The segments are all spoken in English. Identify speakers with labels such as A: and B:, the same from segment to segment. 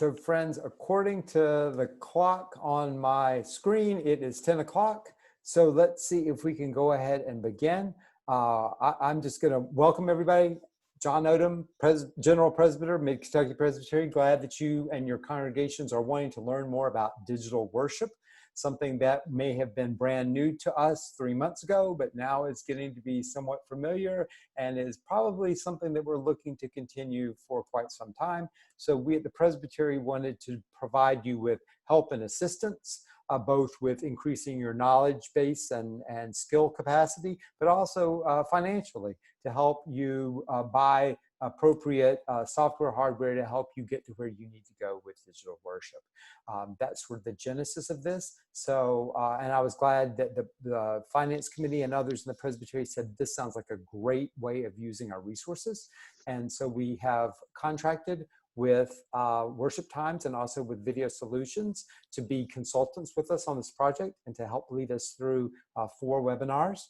A: So friends, according to the clock on my screen, it is 10 o'clock. So let's see if we can go ahead and begin. I'm just going to welcome everybody. John Odom, General Presbyter, Mid-Kentucky Presbytery. Glad that you and your congregations are wanting to learn more about digital worship, something that may have been brand new to us 3 months ago, but now is getting to be somewhat familiar and is probably something that we're looking to continue for quite some time. So we at the Presbytery wanted to provide you with help and assistance, both with increasing your knowledge base and skill capacity, but also financially to help you buy appropriate software, hardware to help you get to where you need to go with digital worship. That's sort of the genesis of this. So, and I was glad that the Finance Committee and others in the Presbytery said this sounds like a great way of using our resources. And so we have contracted with Worship Times and also with Video Solutions to be consultants with us on this project and to help lead us through 4 webinars.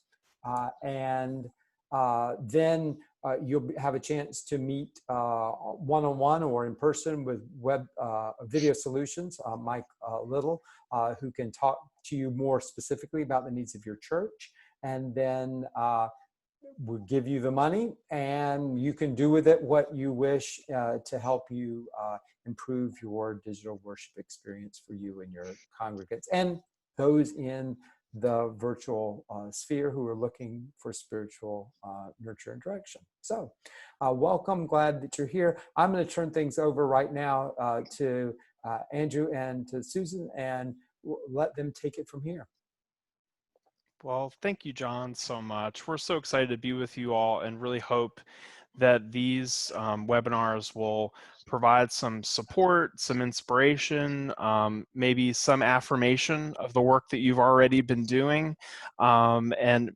A: Then you'll have a chance to meet one-on-one or in person with Video Solutions, Mike Little, who can talk to you more specifically about the needs of your church. And then we'll give you the money and you can do with it what you wish to help you improve your digital worship experience for you and your congregants and those in the virtual sphere who are looking for spiritual nurture and direction. So welcome, glad that you're here. I'm going to turn things over right now to Andrew and to Susan and let them take it from here.
B: Well, thank you, John, so much. We're so excited to be with you all and really hope that these webinars will provide some support, some inspiration, maybe some affirmation of the work that you've already been doing, and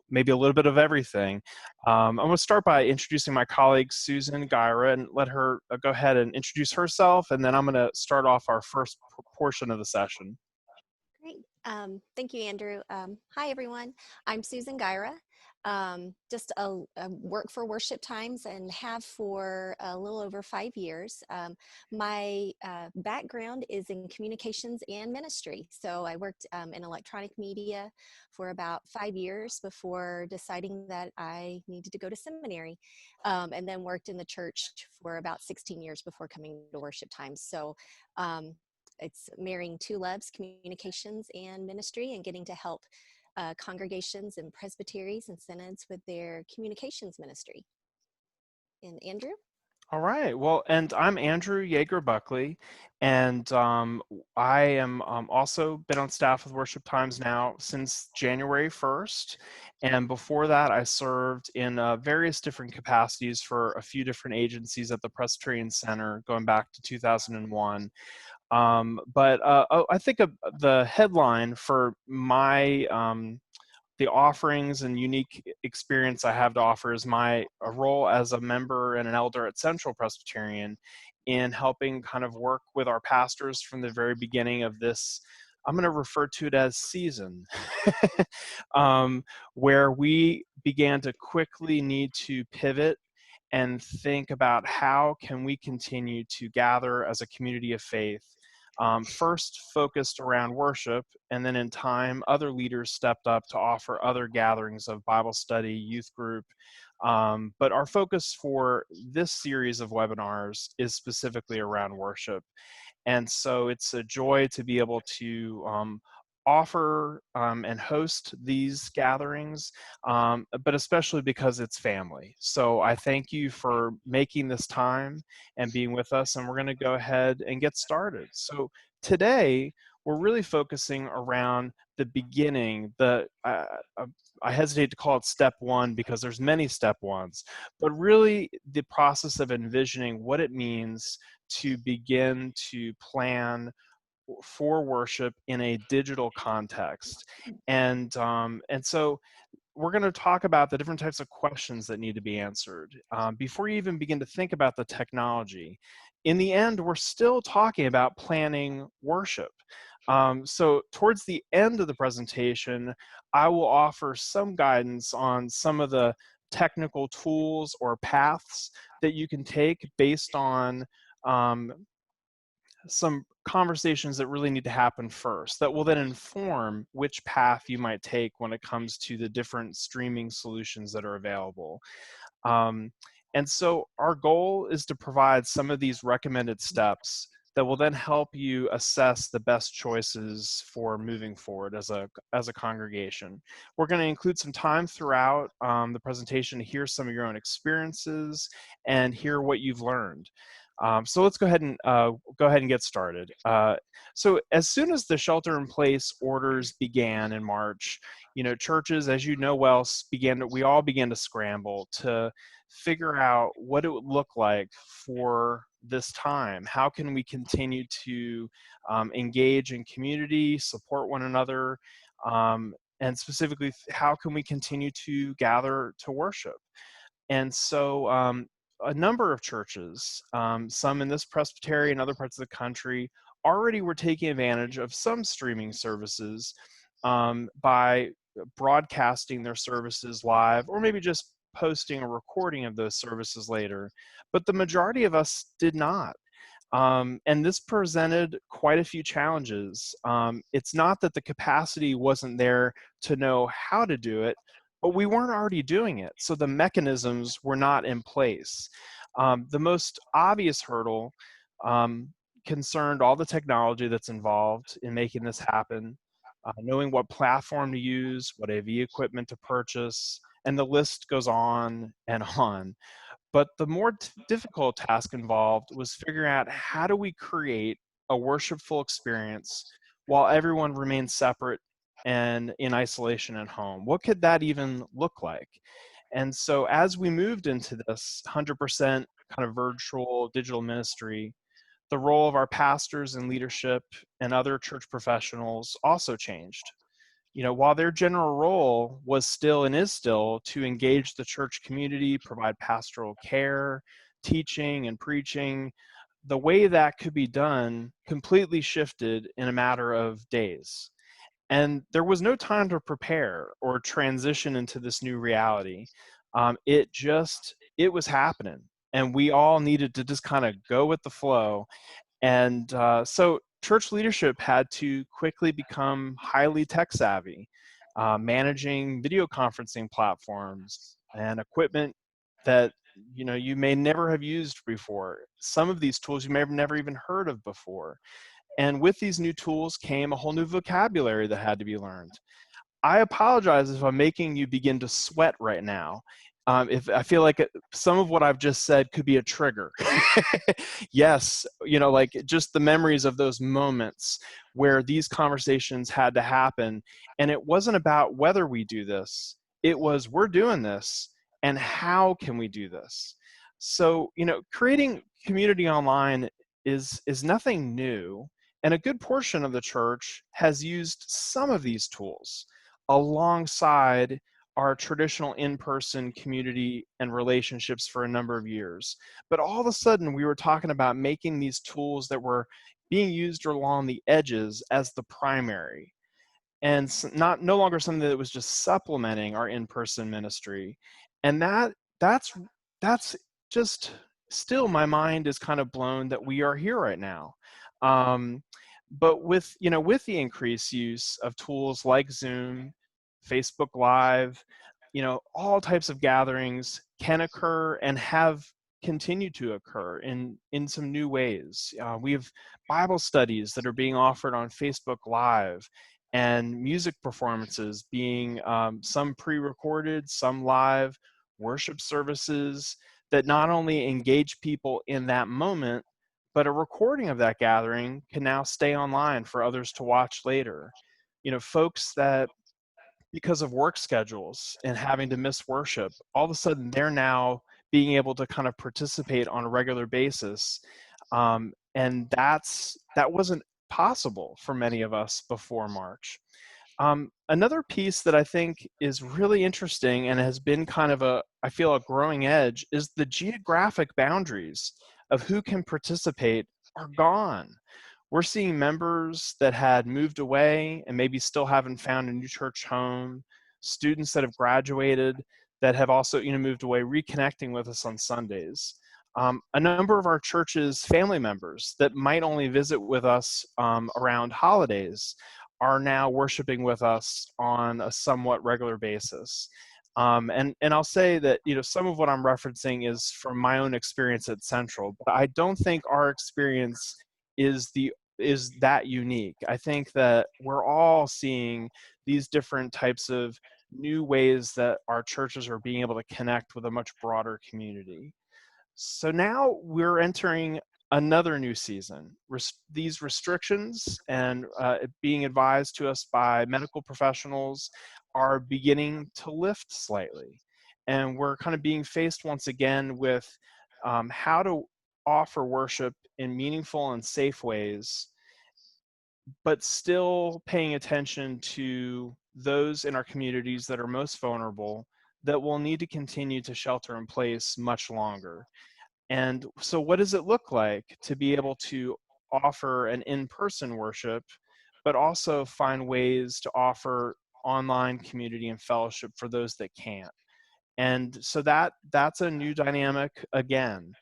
B: maybe a little bit of everything. I'm going to start by introducing my colleague, Susan Gyra, and let her go ahead and introduce herself, and then I'm going to start off our first portion of the session.
C: Great. Thank you, Andrew. Hi, everyone. I'm Susan Gyra. Just a work for Worship Times and have for a little over 5 years. My background is in communications and ministry. So I worked in electronic media for about 5 years before deciding that I needed to go to seminary, and then worked in the church for about 16 years before coming to Worship Times. So it's marrying 2 loves, communications and ministry, and getting to help congregations and presbyteries and synods with their communications ministry. And Andrew?
B: All right. Well, and I'm Andrew Yeager Buckley, and I am also been on staff with Worship Times now since January 1st. And before that, I served in various different capacities for a few different agencies at the Presbyterian Center going back to 2001. I think the headline for my the offerings and unique experience I have to offer is my role as a member and an elder at Central Presbyterian in helping kind of work with our pastors from the very beginning of this. I'm going to refer to it as season, where we began to quickly need to pivot and think about how can we continue to gather as a community of faith, first focused around worship, and then in time, other leaders stepped up to offer other gatherings of Bible study, youth group. But our focus for this series of webinars is specifically around worship. And so it's a joy to be able to offer and host these gatherings, but especially because it's family. So I thank you for making this time and being with us, and we're going to go ahead and get started. So today, we're really focusing around the beginning. I hesitate to call it step 1 because there's many step 1s, but really the process of envisioning what it means to begin to plan for worship in a digital context. And so we're going to talk about the different types of questions that need to be answered before you even begin to think about the technology. In the end, we're still talking about planning worship. So towards the end of the presentation, I will offer some guidance on some of the technical tools or paths that you can take based on some conversations that really need to happen first that will then inform which path you might take when it comes to the different streaming solutions that are available. Um, and so our goal is to provide some of these recommended steps that will then help you assess the best choices for moving forward as a congregation. We're going to include some time throughout the presentation to hear some of your own experiences and hear what you've learned. So let's go ahead and get started. So as soon as the shelter-in-place orders began in March, churches, as you know well, we all began to scramble to figure out what it would look like for this time. How can we continue to engage in community, support one another, and specifically, how can we continue to gather to worship? And so a number of churches, some in this presbytery and other parts of the country, already were taking advantage of some streaming services by broadcasting their services live, or maybe just posting a recording of those services later. But the majority of us did not. And this presented quite a few challenges. It's not that the capacity wasn't there to know how to do it, but we weren't already doing it. So the mechanisms were not in place. The most obvious hurdle concerned all the technology that's involved in making this happen, knowing what platform to use, what AV equipment to purchase, and the list goes on and on. But the more difficult task involved was figuring out, how do we create a worshipful experience while everyone remains separate and in isolation at home? What could that even look like? And so as we moved into this 100% kind of virtual digital ministry, the role of our pastors and leadership and other church professionals also changed. While their general role was still and is still to engage the church community, provide pastoral care, teaching, and preaching, the way that could be done completely shifted in a matter of days. And there was no time to prepare or transition into this new reality. It was happening. And we all needed to just kind of go with the flow. And so church leadership had to quickly become highly tech savvy, managing video conferencing platforms and equipment that you may never have used before. Some of these tools you may have never even heard of before. And with these new tools came a whole new vocabulary that had to be learned. I apologize if I'm making you begin to sweat right now. If I feel like some of what I've just said could be a trigger. Yes, like just the memories of those moments where these conversations had to happen. And it wasn't about whether we do this. It was, we're doing this, and how can we do this? So, creating community online is nothing new. And a good portion of the church has used some of these tools alongside our traditional in-person community and relationships for a number of years. But all of a sudden, we were talking about making these tools that were being used along the edges as the primary, and no longer something that was just supplementing our in-person ministry. And that's just still, my mind is kind of blown that we are here right now. But with the increased use of tools like Zoom, Facebook Live, all types of gatherings can occur and have continued to occur in some new ways. We have Bible studies that are being offered on Facebook Live, and music performances being some pre-recorded, some live, worship services that not only engage people in that moment, but a recording of that gathering can now stay online for others to watch later. Folks that, because of work schedules and having to miss worship, all of a sudden they're now being able to kind of participate on a regular basis. And that wasn't possible for many of us before March. Another piece that I think is really interesting and has been kind of I feel a growing edge, is the geographic boundaries of who can participate are gone. We're seeing members that had moved away and maybe still haven't found a new church home, students that have graduated that have also moved away, reconnecting with us on Sundays. A number of our church's family members that might only visit with us around holidays are now worshiping with us on a somewhat regular basis. And I'll say that, you know, some of what I'm referencing is from my own experience at Central, but I don't think our experience is that unique. I think that we're all seeing these different types of new ways that our churches are being able to connect with a much broader community. So now we're entering another new season. These restrictions and being advised to us by medical professionals are beginning to lift slightly. And we're kind of being faced once again with how to offer worship in meaningful and safe ways, but still paying attention to those in our communities that are most vulnerable that will need to continue to shelter in place much longer. And so what does it look like to be able to offer an in-person worship, but also find ways to offer online community and fellowship for those that can't? And so that's a new dynamic again.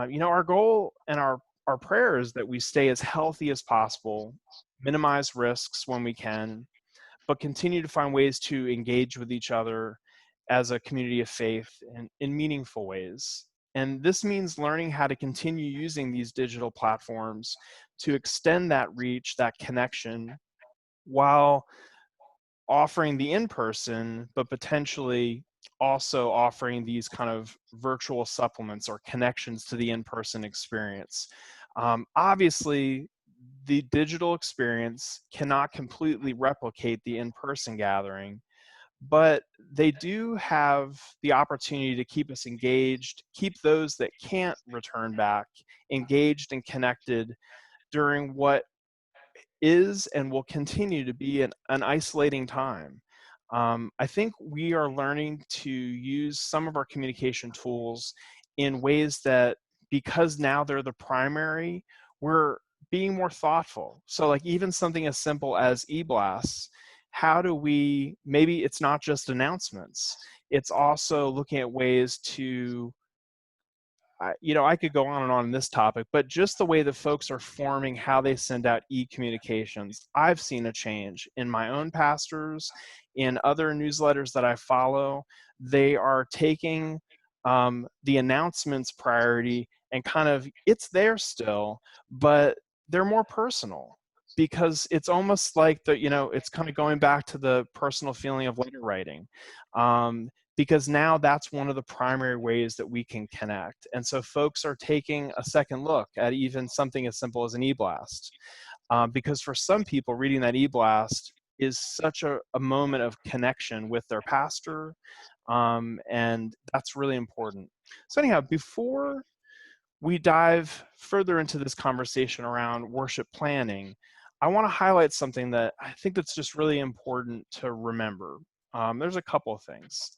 B: You know, our goal and our prayer is that we stay as healthy as possible, minimize risks when we can, but continue to find ways to engage with each other as a community of faith in meaningful ways. And this means learning how to continue using these digital platforms to extend that reach, that connection, while offering the in-person, but potentially also offering these kind of virtual supplements or connections to the in-person experience. Obviously, the digital experience cannot completely replicate the in-person gathering, but they do have the opportunity to keep us engaged, keep those that can't return back engaged and connected during what is and will continue to be an isolating time. I think we are learning to use some of our communication tools in ways that, because now they're the primary, we're being more thoughtful. So like even something as simple as e-blasts, how do we, maybe it's not just announcements, it's also looking at ways to, you know, I could go on and on this topic, but just the way that folks are forming how they send out e-communications, I've seen a change in my own pastors, in other newsletters that I follow. They are taking the announcements priority and kind of, it's there still, but they're more personal, because it's almost like the, you know, it's kind of going back to the personal feeling of letter writing. Because now that's one of the primary ways that we can connect. And so folks are taking a second look at even something as simple as an e-blast. Because for some people, reading that e-blast is such a moment of connection with their pastor, and that's really important. So anyhow, before we dive further into this conversation around worship planning, I want to highlight something that I think that's just really important to remember. There's a couple of things.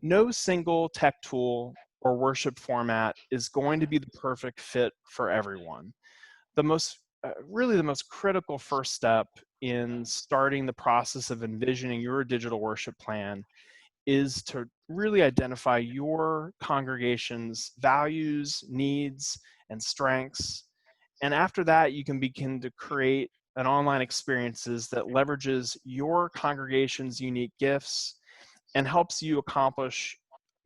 B: No single tech tool or worship format is going to be the perfect fit for everyone. Really the most critical first step in starting the process of envisioning your digital worship plan is to really identify your congregation's values, needs, and strengths. And after that, you can begin to create an online experiences that leverages your congregation's unique gifts and helps you accomplish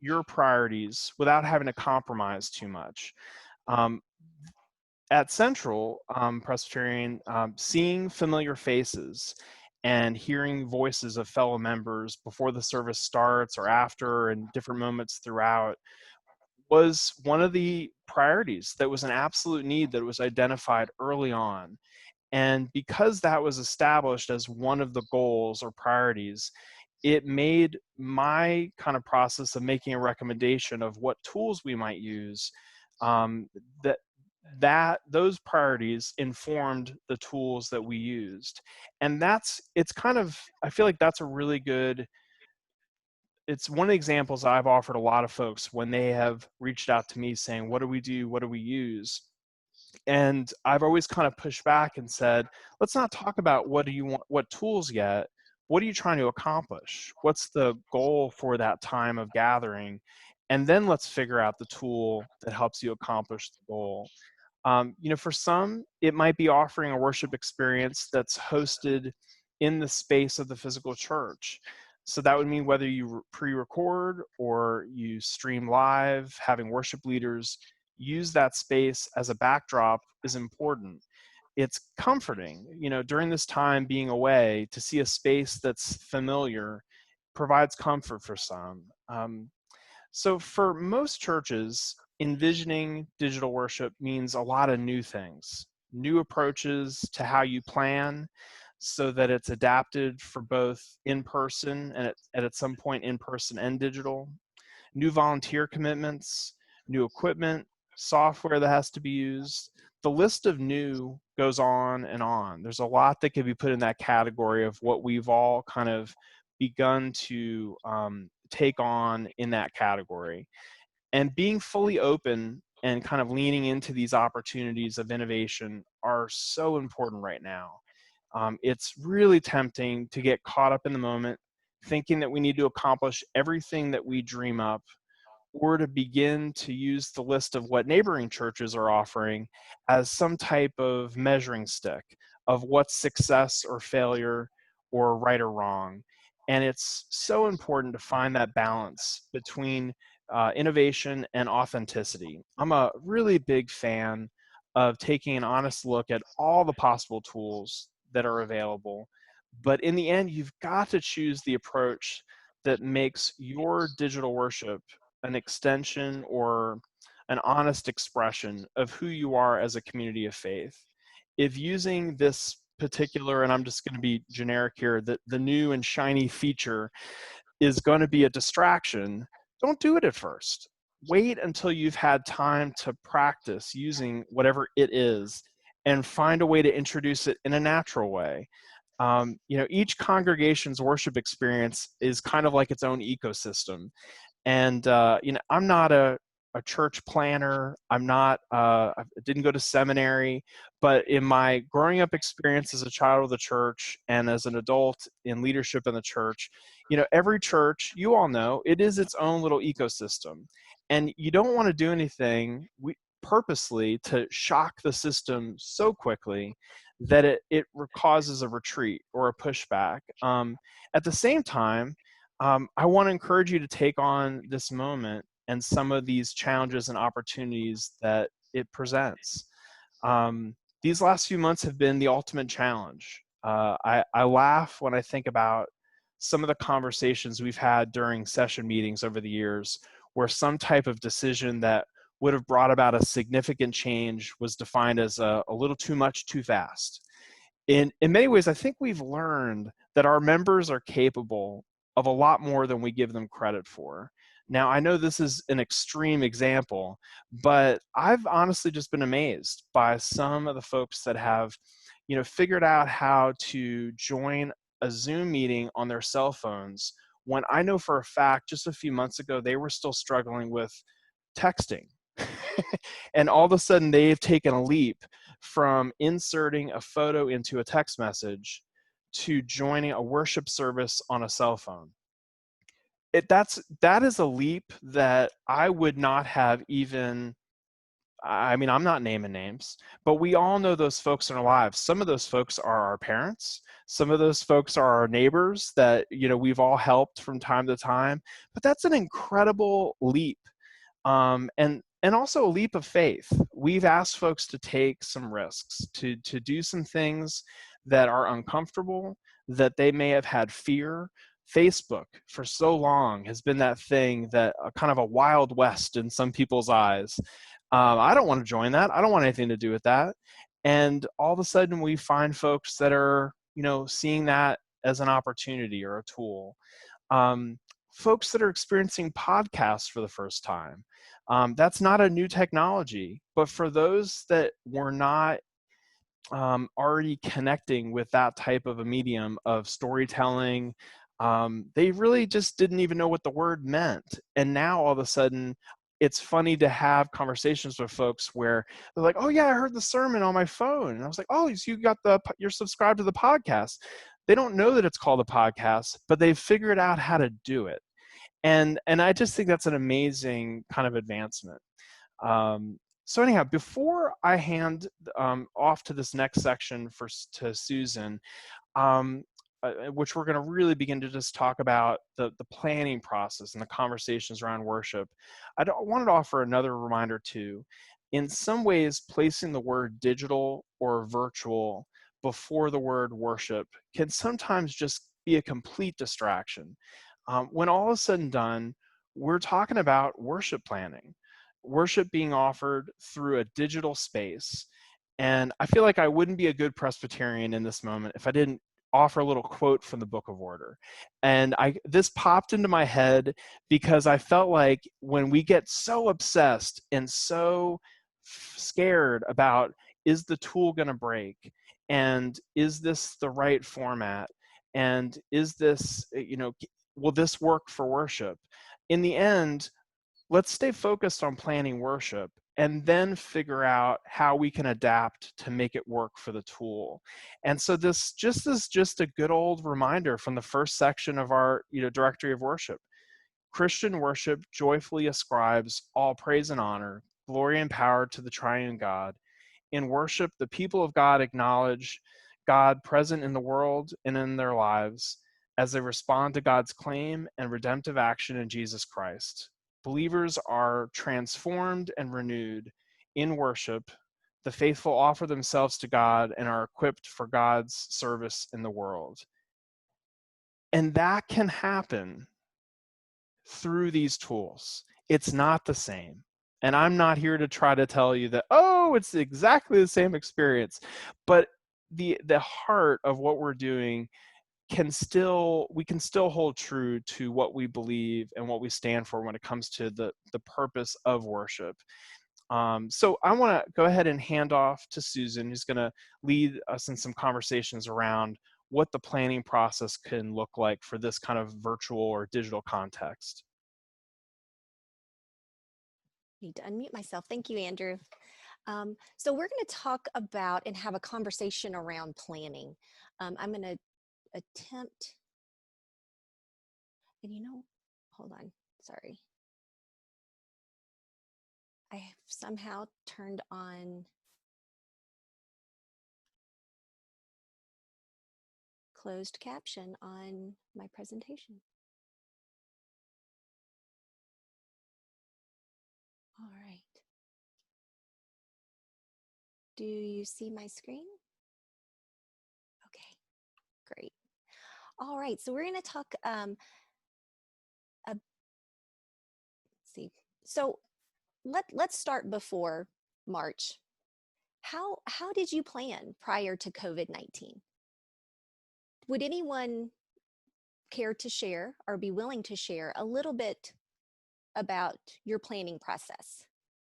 B: your priorities without having to compromise too much. Um, at Central Presbyterian, seeing familiar faces and hearing voices of fellow members before the service starts or after and different moments throughout was one of the priorities that was an absolute need that was identified early on. And because that was established as one of the goals or priorities, it made my kind of process of making a recommendation of what tools we might use, um, that those priorities informed the tools that we used. And it's kind of, I feel like that's a really good, it's one of the examples I've offered a lot of folks when they have reached out to me saying, what do we do? What do we use? And I've always kind of pushed back and said, let's not talk about what do you want, what tools yet. What are you trying to accomplish? What's the goal for that time of gathering? and then let's figure out the tool that helps you accomplish the goal. For some, it might be offering a worship experience that's hosted in the space of the physical church. So that would mean whether you pre-record or you stream live, having worship leaders use that space as a backdrop is important. It's comforting, during this time being away, to see a space that's familiar provides comfort for some. So for most churches, envisioning digital worship means a lot of new things, new approaches to how you plan so that it's adapted for both in-person and at some point in-person and digital, new volunteer commitments, new equipment, software that has to be used. The list of new goes on and on. There's a lot that could be put in that category of what we've all kind of begun to take on in that category. And being fully open and kind of leaning into these opportunities of innovation are so important right now. It's really tempting to get caught up in the moment, thinking that we need to accomplish everything that we dream up, or to begin to use the list of what neighboring churches are offering as some type of measuring stick of what's success or failure or right or wrong. And it's so important to find that balance between innovation and authenticity. I'm a really big fan of taking an honest look at all the possible tools that are available. But in the end, you've got to choose the approach that makes your digital worship an extension or an honest expression of who you are as a community of faith. If using this particular, and I'm just going to be generic here, the new and shiny feature is going to be a distraction, don't do it at first. Wait until you've had time to practice using whatever it is and find a way to introduce it in a natural way. Each congregation's worship experience is kind of like its own ecosystem. And, I'm not a church planner. I didn't go to seminary, but in my growing up experience as a child of the church and as an adult in leadership in the church, every church, you all know, it is its own little ecosystem. And you don't want to do anything purposely to shock the system so quickly that it causes a retreat or a pushback. At the same time, I want to encourage you to take on this moment and some of these challenges and opportunities that it presents. These last few months have been the ultimate challenge. I laugh when I think about some of the conversations we've had during session meetings over the years where some type of decision that would have brought about a significant change was defined as a little too much too fast. In many ways, I think we've learned that our members are capable of a lot more than we give them credit for. Now, I know this is an extreme example, but I've honestly just been amazed by some of the folks that have, figured out how to join a Zoom meeting on their cell phones when I know for a fact just a few months ago they were still struggling with texting. And all of a sudden they've taken a leap from inserting a photo into a text message to joining a worship service on a cell phone. That is a leap that I would not have even, I'm not naming names, but we all know those folks in our lives. Some of those folks are our parents. Some of those folks are our neighbors that, we've all helped from time to time, but that's an incredible leap. And also a leap of faith. We've asked folks to take some risks, to do some things that are uncomfortable, that they may have had fear. Facebook for so long has been that thing that kind of a wild west in some people's eyes. I don't want to join that. I don't want anything to do with that. And all of a sudden we find folks that are, seeing that as an opportunity or a tool. Folks that are experiencing podcasts for the first time. That's not a new technology, but for those that were not already connecting with that type of a medium of storytelling, they really just didn't even know what the word meant. And now all of a sudden, it's funny to have conversations with folks where they're like, "Oh yeah, I heard the sermon on my phone." And I was like, "Oh, so you're subscribed to the podcast." They don't know that it's called a podcast, but they've figured out how to do it. And I just think that's an amazing kind of advancement. So anyhow, before I hand off to this next section to Susan, which we're going to really begin to just talk about the planning process and the conversations around worship, wanted to offer another reminder too. In some ways, placing the word digital or virtual before the word worship can sometimes just be a complete distraction. When all is said and done, we're talking about worship planning, worship being offered through a digital space. And I feel like I wouldn't be a good Presbyterian in this moment if I didn't offer a little quote from the Book of Order. And this popped into my head because I felt like when we get so obsessed and so scared about, is the tool going to break? And is this the right format? And is this, will this work for worship? In the end, let's stay focused on planning worship and then figure out how we can adapt to make it work for the tool. And so this is just a good old reminder from the first section of our directory of worship. Christian worship joyfully ascribes all praise and honor, glory and power to the triune God. In worship, the people of God acknowledge God present in the world and in their lives as they respond to God's claim and redemptive action in Jesus Christ. Believers are transformed and renewed in worship. The faithful offer themselves to God and are equipped for God's service in the world. And that can happen through these tools. It's not the same. And I'm not here to try to tell you that, oh, it's exactly the same experience. But the heart of what we're doing we can still hold true to what we believe and what we stand for when it comes to the purpose of worship. So I want to go ahead and hand off to Susan, who's going to lead us in some conversations around what the planning process can look like for this kind of virtual or digital context.
C: Need to unmute myself. Thank you, Andrew. So we're going to talk about and have a conversation around planning. I'm going to attempt, and hold on, sorry. I have somehow turned on closed caption on my presentation. All right. Do you see my screen? Okay, great. All right, so we're going to talk, let's see. So let's start before March. How did you plan prior to COVID-19? Would anyone care to share or be willing to share a little bit about your planning process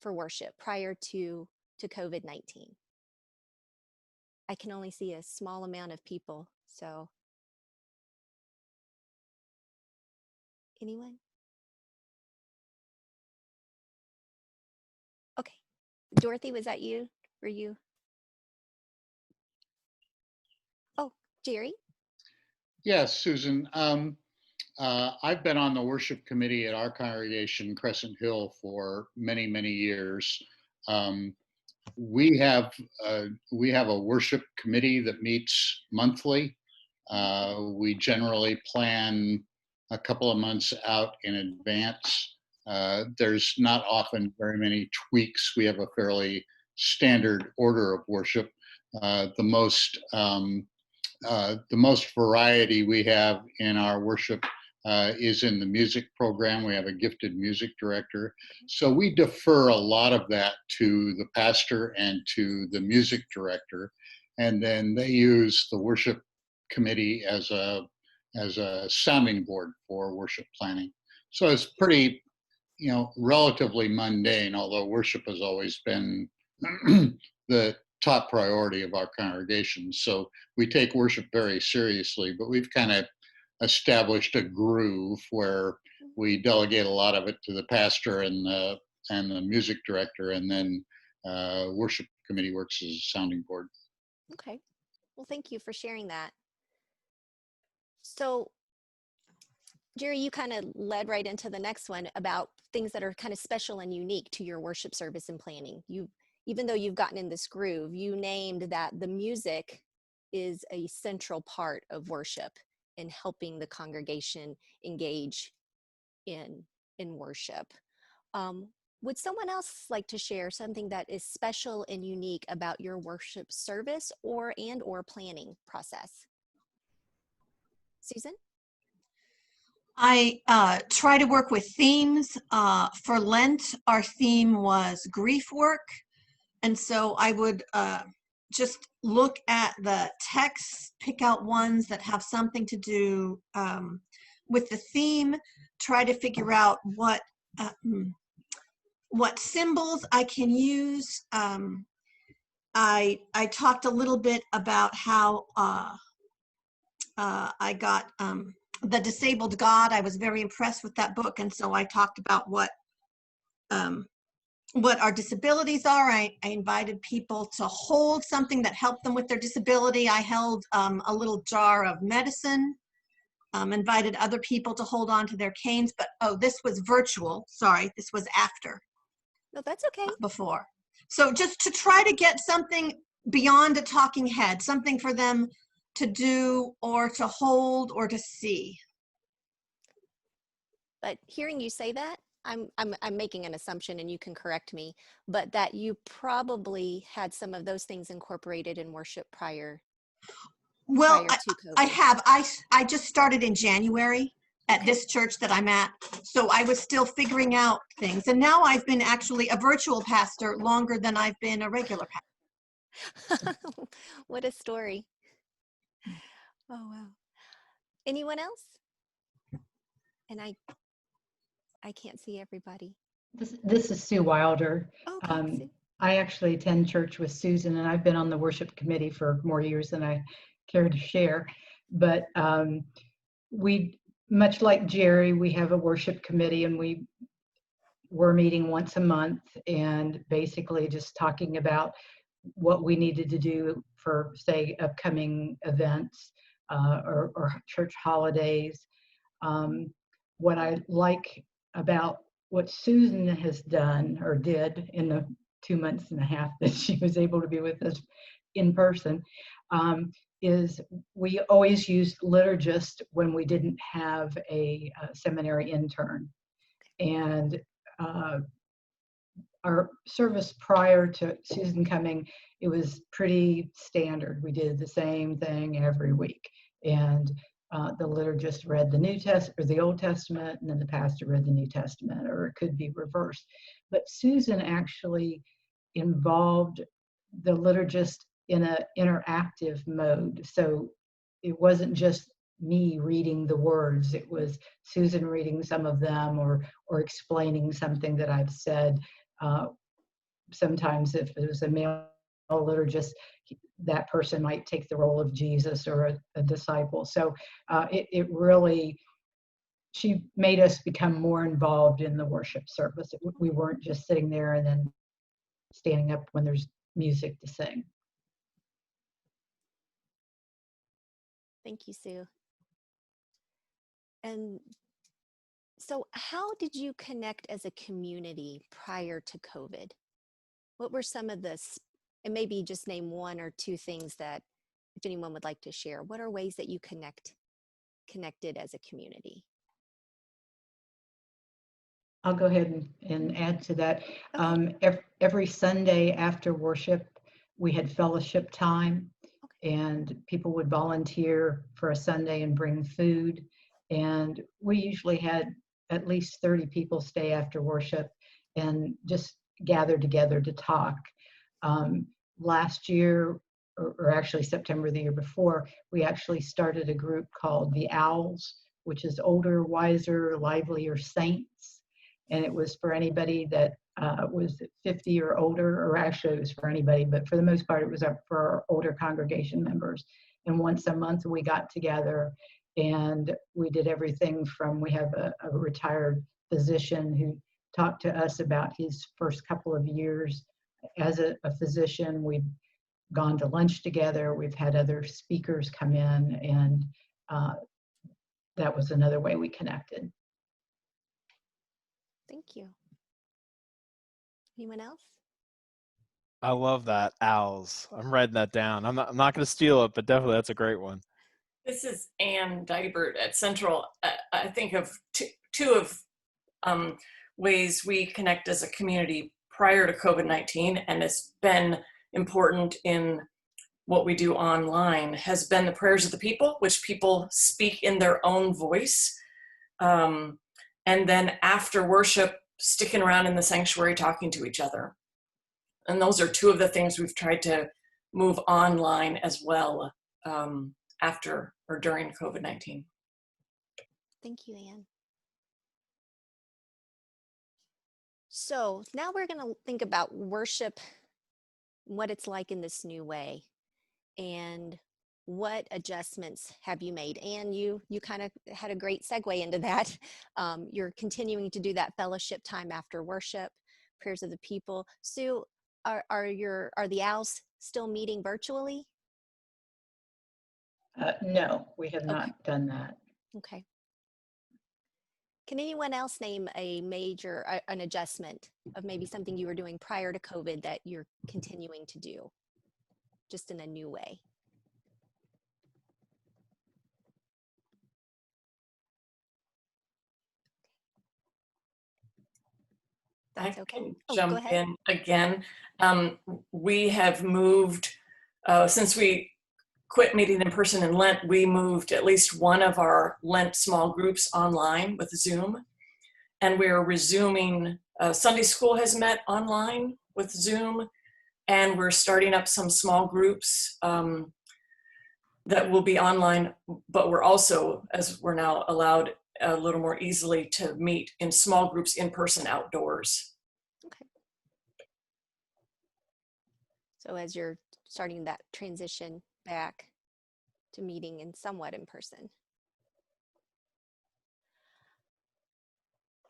C: for worship prior to COVID-19? I can only see a small amount of people, so anyone? Okay, Dorothy, was that you? Were you? Oh, Jerry?
D: Yes, Susan. I've been on the worship committee at our congregation, Crescent Hill, for many, many years. We have a worship committee that meets monthly. We generally plan a couple of months out in advance. There's not often very many tweaks. We have a fairly standard order of worship. The most variety we have in our worship is in the music program. We have a gifted music director. So we defer a lot of that to the pastor and to the music director. And then they use the worship committee as a sounding board for worship planning. So it's pretty, relatively mundane, although worship has always been the top priority of our congregation. So we take worship very seriously, but we've kind of established a groove where we delegate a lot of it to the pastor and the music director, and then worship committee works as a sounding board.
C: Okay, well, thank you for sharing that. So Jerry, you kind of led right into the next one about things that are kind of special and unique to your worship service and planning. Even though you've gotten in this groove, you named that the music is a central part of worship in helping the congregation engage in worship. Would someone else like to share something that is special and unique about your worship service or planning process? Susan?
E: I try to work with themes. For Lent, our theme was grief work. And so I would just look at the texts, pick out ones that have something to do with the theme, try to figure out what symbols I can use. I talked a little bit about how I got The Disabled God. I was very impressed with that book, and so I talked about what our disabilities are. I invited people to hold something that helped them with their disability. I held a little jar of medicine, invited other people to hold on to their canes, but this was virtual. Sorry, this was after.
C: No, that's okay.
E: Before. So just to try to get something beyond a talking head, something for them to do or to hold or to see.
C: But hearing you say that, I'm making an assumption, and you can correct me, but that you probably had some of those things incorporated in worship prior to COVID.
E: I have. I just started in January at this church that I'm at, so I was still figuring out things. And now I've been actually a virtual pastor longer than I've been a regular pastor.
C: What a story. Oh, wow. Anyone else? And I can't see everybody.
F: This is Sue Wilder.
C: Okay, Sue.
F: I actually attend church with Susan, and I've been on the worship committee for more years than I care to share. But we, much like Jerry, we have a worship committee, and we're meeting once a month and basically just talking about what we needed to do for, say, upcoming events or church holidays. What I like about what Susan has done or did in the 2 months and a half that she was able to be with us in person is we always used liturgists when we didn't have a seminary intern. And our service prior to Susan coming, it was pretty standard. We did the same thing every week. And the liturgist read the New Testament or the Old Testament, and then the pastor read the New Testament, or it could be reversed. But Susan actually involved the liturgist in an interactive mode. So it wasn't just me reading the words, it was Susan reading some of them or explaining something that I've said. Sometimes if it was a male liturgist, that person might take the role of Jesus or a disciple. So it really, she made us become more involved in the worship service. We weren't just sitting there and then standing up when there's music to sing.
C: Thank you, Sue. And so how did you connect as a community prior to COVID? What were some of the, and maybe just name one or two things that, if anyone would like to share, what are ways that you connected as a community?
F: I'll go ahead and add to that.
C: Okay.
F: Every Sunday after worship, we had fellowship time, and people would volunteer for a Sunday and bring food. And we usually had at least 30 people stay after worship and just gather together to talk. Last year, or actually September the year before, we actually started a group called the Owls, which is Older, Wiser, Livelier Saints. And it was for anybody that was 50 or older, or actually it was for anybody, but for the most part, it was for our older congregation members. And once a month we got together and we did everything from, we have a retired physician who talked to us about his first couple of years as a physician. We've gone to lunch together. We've had other speakers come in, and that was another way we connected.
C: Thank you. Anyone else?
B: I love that, owls. I'm writing that down. I'm not going to steal it, but definitely that's a great one.
G: This is Ann Dybert at Central. I think of two of ways we connect as a community prior to COVID-19, and it's been important in what we do online, has been the prayers of the people, which people speak in their own voice. And then after worship, sticking around in the sanctuary talking to each other. And those are two of the things we've tried to move online as well after or during COVID-19.
C: Thank you, Anne. So now we're going to think about worship, what it's like in this new way, and what adjustments have you made? Anne, you kind of had a great segue into that. You're continuing to do that fellowship time after worship, prayers of the people. Sue, are the owls still meeting virtually?
F: No, we have not
C: Okay.
F: done that.
C: Okay. Can anyone else name a major, an adjustment of maybe something you were doing prior to COVID that you're continuing to do, just in a new way? That's
G: I
C: okay.
G: can
C: Oh, go
G: jump
C: ahead.
G: in again. We have moved, since we quit meeting in person in Lent, we moved at least one of our Lent small groups online with Zoom. And we're resuming, Sunday school has met online with Zoom. And we're starting up some small groups that will be online, but we're also, as we're now allowed a little more easily to meet in small groups in person outdoors.
C: Okay. So as you're starting that transition back to meeting in somewhat in person.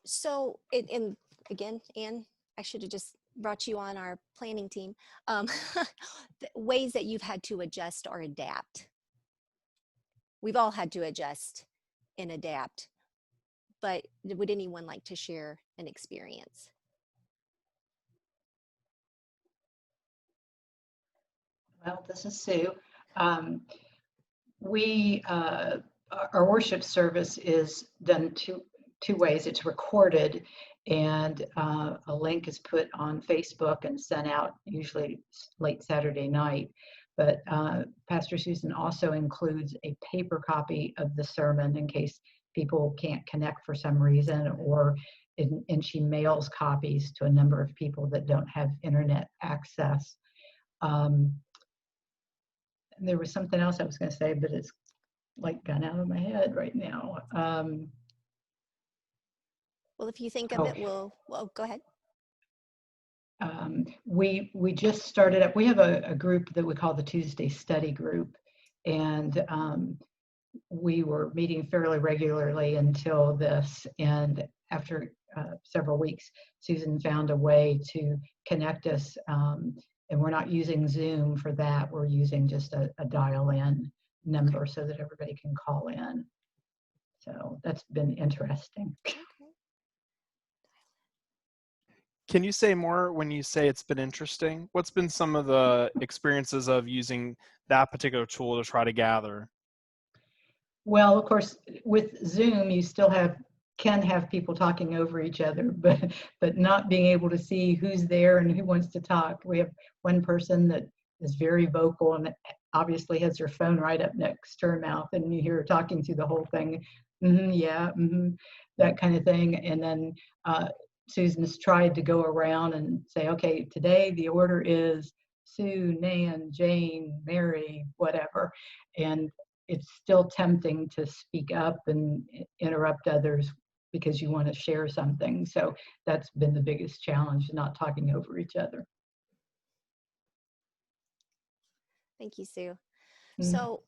C: So, and again, Anne, I should have just brought you on our planning team. The ways that you've had to adjust or adapt. We've all had to adjust and adapt, but would anyone like to share an experience?
F: Well, this is Sue. Our worship service is done two ways. It's recorded, and a link is put on Facebook and sent out usually late Saturday night. But Pastor Susan also includes a paper copy of the sermon in case people can't connect for some reason, and she mails copies to a number of people that don't have internet access. There was something else I was going to say, but it's like gone out of my head right now.
C: Well, if you think of it, well, go ahead.
F: We just started up. We have a group that we call the Tuesday Study Group, and we were meeting fairly regularly until this. And after several weeks, Susan found a way to connect us. And we're not using Zoom for that. We're using just a dial-in number so that everybody can call in. So that's been interesting.
C: Okay.
B: Can you say more when you say it's been interesting? What's been some of the experiences of using that particular tool to try to gather?
F: Well, of course, with Zoom, you still can have people talking over each other, but not being able to see who's there and who wants to talk. We have one person that is very vocal and obviously has her phone right up next to her mouth, and you hear her talking through the whole thing. Yeah, that kind of thing. And then Susan's tried to go around and say, okay, today the order is Sue, Nan, Jane, Mary, whatever. And it's still tempting to speak up and interrupt others because you want to share something. So that's been the biggest challenge, not talking over each other.
C: Thank you, Sue. So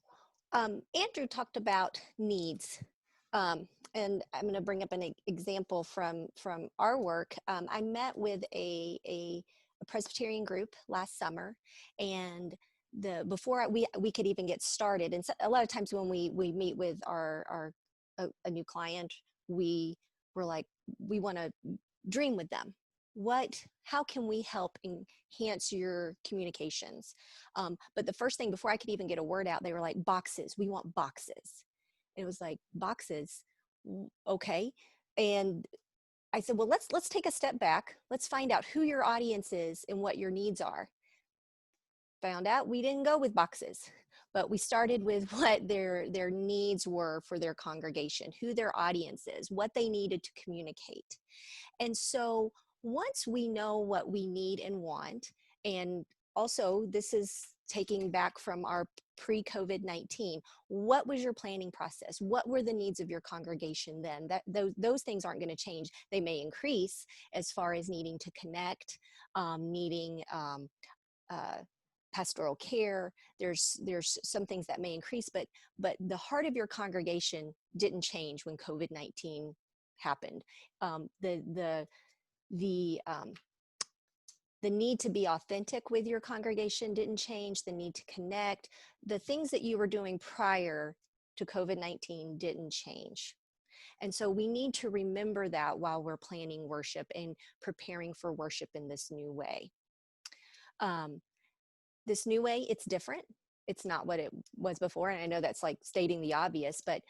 C: Andrew talked about needs. And I'm going to bring up an example from our work. I met with a Presbyterian group last summer, and before we could even get started, and so a lot of times when we meet with our a new client, we were like, we want to dream with them. How can we help enhance your communications? But the first thing, before I could even get a word out, they were like, boxes. We want boxes. It was like, boxes, okay. And I said, well, let's take a step back. Let's find out who your audience is and what your needs are. Found out we didn't go with boxes, but we started with what their needs were for their congregation, who their audience is, what they needed to communicate. And so once we know what we need and want, and also this is taking back from our pre-COVID-19, what was your planning process? What were the needs of your congregation then? Those things aren't going to change. They may increase as far as needing to connect, needing pastoral care. There's some things that may increase, but the heart of your congregation didn't change when COVID-19 happened. The need to be authentic with your congregation didn't change. The need to connect, the things that you were doing prior to COVID-19 didn't change. And so we need to remember that while we're planning worship and preparing for worship in this new way. This new way, it's different. It's not what it was before. And I know that's like stating the obvious, but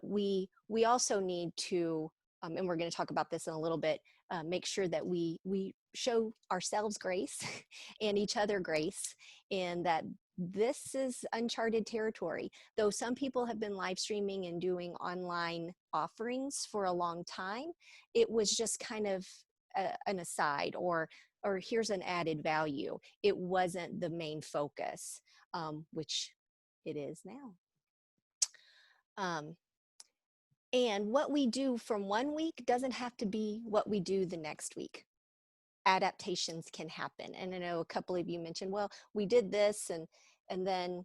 C: we also need to, and we're going to talk about this in a little bit, make sure that we show ourselves grace and each other grace, and that this is uncharted territory. Though some people have been live streaming and doing online offerings for a long time, it was just kind of an aside, or here's an added value. It wasn't the main focus, which it is now. And what we do from one week doesn't have to be what we do the next week. Adaptations can happen. And I know a couple of you mentioned, well, we did this and then,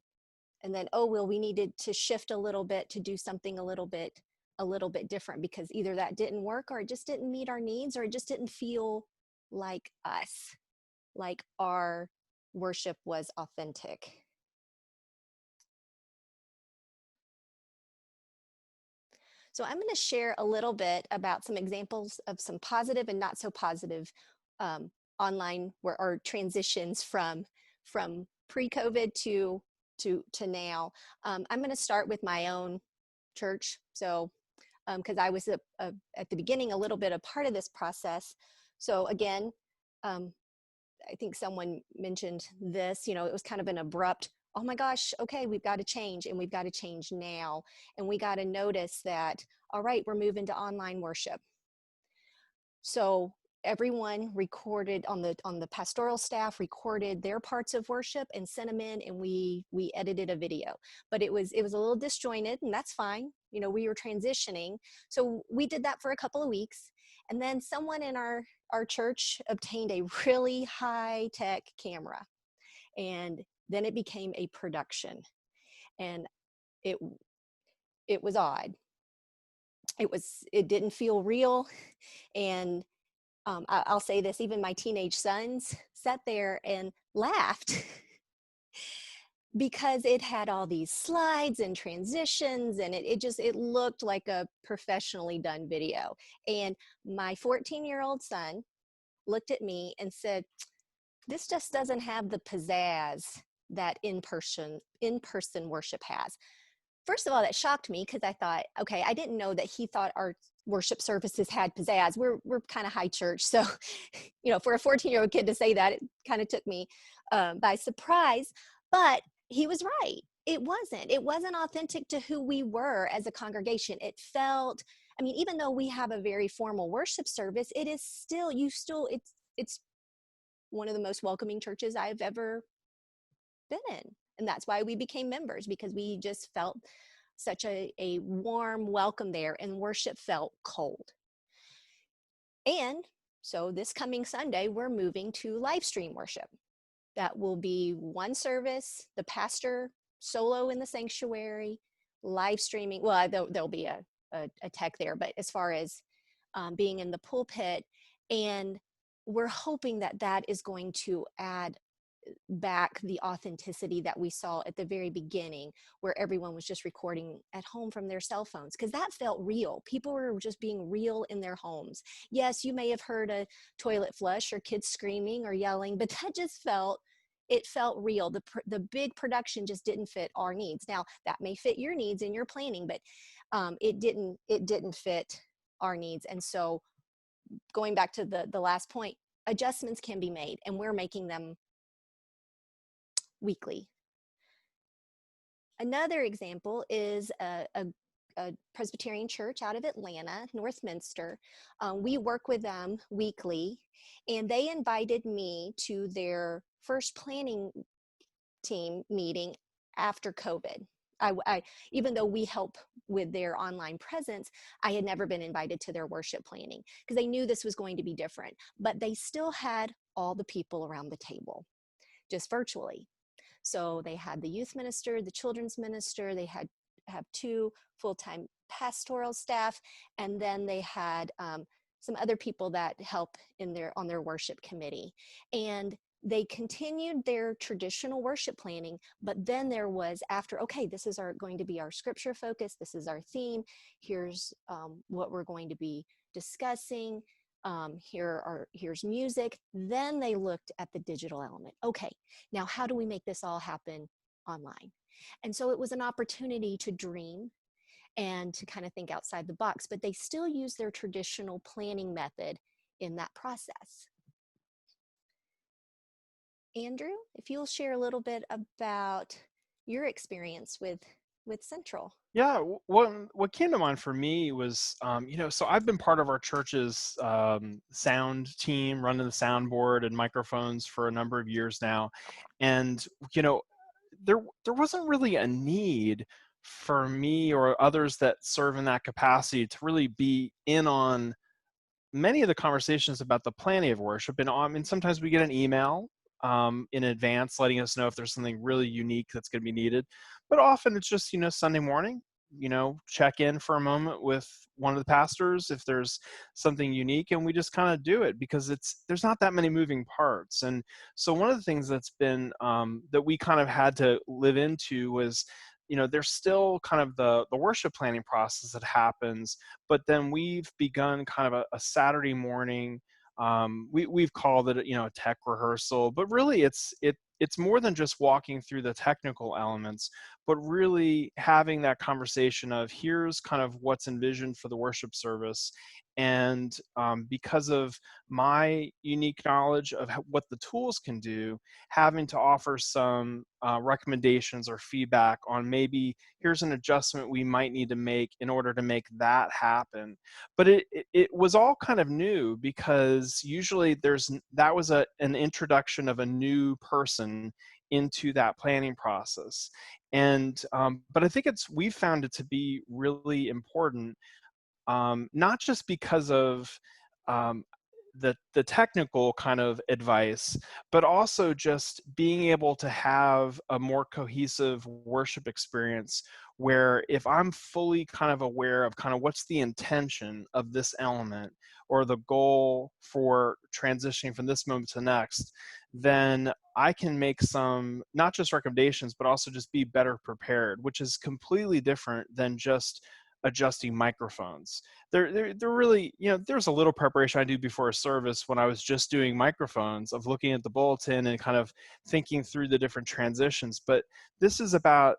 C: oh, well, we needed to shift a little bit to do something a little bit different, because either that didn't work, or it just didn't meet our needs, or it just didn't feel like us, like our worship was authentic. So I'm going to share a little bit about some examples of some positive and not so positive online or transitions from pre-COVID to now. I'm going to start with my own church. So because I was at the beginning a little bit a part of this process. So again, I think someone mentioned this, it was kind of an abrupt, oh my gosh, okay, we've got to change, and we've got to change now. And we got to notice that, all right, we're moving to online worship. So everyone recorded on the pastoral staff, recorded their parts of worship and sent them in, and we edited a video. But it was a little disjointed, and that's fine. We were transitioning. So we did that for a couple of weeks. And then someone in our church obtained a really high-tech camera. And then it became a production. And it was odd. It didn't feel real. And I'll say this, even my teenage sons sat there and laughed because it had all these slides and transitions, and it looked like a professionally done video. And my 14-year-old son looked at me and said, this just doesn't have the pizzazz that in-person worship has. First of all, that shocked me, because I thought, okay, I didn't know that he thought our worship services had pizzazz. We're kind of high church. So, for a 14-year-old kid to say that, it kind of took me by surprise. But he was right. It wasn't authentic to who we were as a congregation. It felt, even though we have a very formal worship service, it is still, it's one of the most welcoming churches I've ever been in. And that's why we became members, because we just felt such a warm welcome there, and worship felt cold. And so this coming Sunday, we're moving to live stream worship. That will be one service, the pastor solo in the sanctuary, live streaming. Well, there'll be a tech there, but as far as being in the pulpit, and we're hoping that is going to add back the authenticity that we saw at the very beginning, where everyone was just recording at home from their cell phones, because that felt real. People were just being real in their homes. Yes, you may have heard a toilet flush or kids screaming or yelling, but that just felt, it felt real. The big production just didn't fit our needs. Now that may fit your needs in your planning, but it didn't fit our needs. And so going back to the last point, adjustments can be made, and we're making them weekly. Another example is a Presbyterian church out of Atlanta, Northminster. We work with them weekly, and they invited me to their first planning team meeting after COVID. Even though we help with their online presence, I had never been invited to their worship planning because they knew this was going to be different, but they still had all the people around the table, just virtually. So they had the youth minister, the children's minister, they have 2 full-time pastoral staff, and then they had some other people that help on their worship committee. And they continued their traditional worship planning, but then there was, after, okay, this is going to be our scripture focus, this is our theme, here's what we're going to be discussing, here's music. Then they looked at the digital element. Okay, now how do we make this all happen online? And so it was an opportunity to dream and to kind of think outside the box, but they still use their traditional planning method in that process. Andrew, if you'll share a little bit about your experience with Central.
B: Yeah, what came to mind for me was, so I've been part of our church's sound team, running the soundboard and microphones for a number of years now, and there wasn't really a need for me or others that serve in that capacity to really be in on many of the conversations about the planning of worship. And sometimes we get an email in advance letting us know if there's something really unique that's going to be needed. But often it's just, Sunday morning, check in for a moment with one of the pastors if there's something unique, and we just kind of do it because there's not that many moving parts. And so one of the things that's been that we kind of had to live into was, there's still kind of the worship planning process that happens, but then we've begun kind of a Saturday morning. We've called it, a tech rehearsal, but really it's more than just walking through the technical elements, but really having that conversation of here's kind of what's envisioned for the worship service. And because of my unique knowledge of what the tools can do, having to offer some recommendations or feedback on maybe here's an adjustment we might need to make in order to make that happen. But it was all kind of new because usually that was an introduction of a new person into that planning process. And but I think we've found it to be really important, not just because of the technical kind of advice, but also just being able to have a more cohesive worship experience where if I'm fully kind of aware of kind of what's the intention of this element or the goal for transitioning from this moment to next, then I can make some, not just recommendations, but also just be better prepared, which is completely different than just adjusting microphones. They're really, there's a little preparation I do before a service when I was just doing microphones, of looking at the bulletin and kind of thinking through the different transitions. But this is about,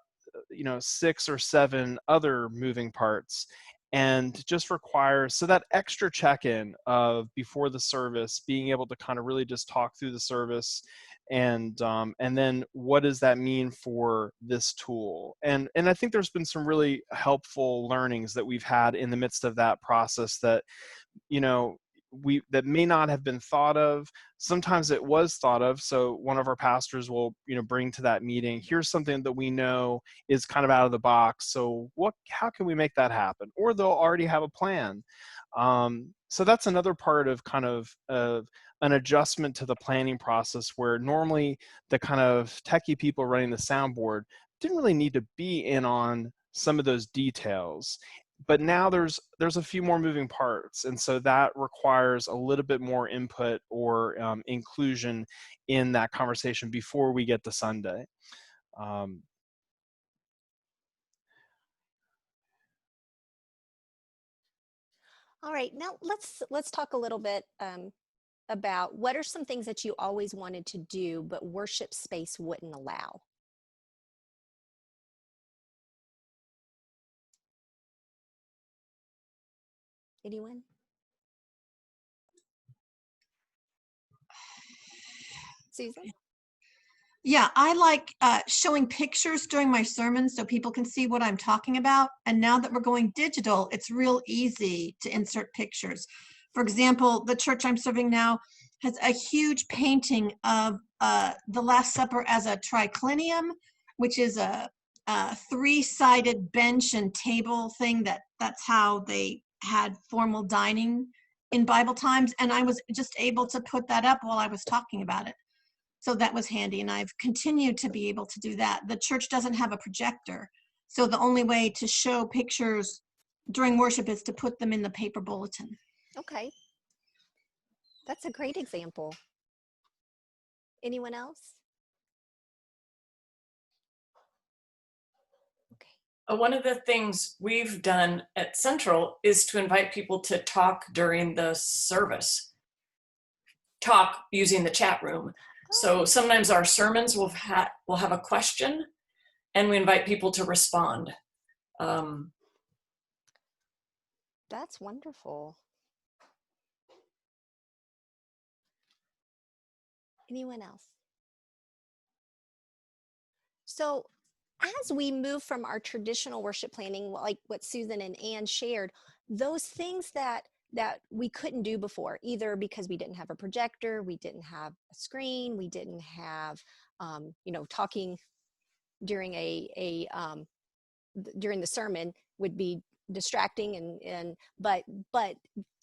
B: 6 or 7 other moving parts, and just requires, so that extra check-in of before the service, being able to kind of really just talk through the service, and then what does that mean for this tool? And I think there's been some really helpful learnings that we've had in the midst of that process that, that may not have been thought of. Sometimes it was thought of. So one of our pastors will, bring to that meeting, here's something that we know is kind of out of the box. So how can we make that happen? Or they'll already have a plan. So that's another part of kind of an adjustment to the planning process, where normally the kind of techie people running the soundboard didn't really need to be in on some of those details. but now there's a few more moving parts, and so that requires a little bit more input or inclusion in that conversation before we get to Sunday.
C: All right, now let's talk a little bit about what are some things that you always wanted to do but worship space wouldn't allow. Anyone? Susan?
E: Yeah, I like showing pictures during my sermons so people can see what I'm talking about. And now that we're going digital, it's real easy to insert pictures. For example, the church I'm serving now has a huge painting of the Last Supper as a triclinium, which is a three-sided bench and table thing. That's how they had formal dining in Bible times. And I was just able to put that up while I was talking about it. So that was handy, and I've continued to be able to do that. The church doesn't have a projector, so the only way to show pictures during worship is to put them in the paper bulletin.
C: Okay. That's a great example. Anyone else? Okay.
G: One of the things we've done at Central is to invite people to talk during the service. Talk using the chat room. So sometimes our sermons will have a question, and we invite people to respond.
C: That's wonderful. Anyone else? So as we move from our traditional worship planning, like what Susan and Ann shared, those things that we couldn't do before, either because we didn't have a projector, we didn't have a screen, we didn't have, talking during during the sermon would be distracting, but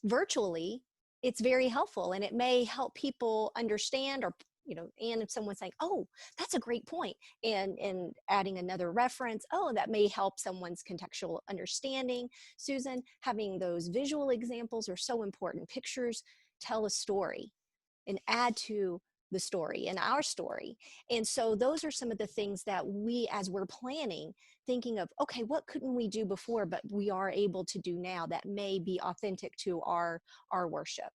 C: virtually it's very helpful, and it may help people understand, or and if someone's saying, oh, that's a great point, and adding another reference, oh, that may help someone's contextual understanding. Susan, having those visual examples are so important. Pictures tell a story and add to the story and our story. And so those are some of the things that we, as we're planning, thinking of, okay, what couldn't we do before, but we are able to do now that may be authentic to our worship.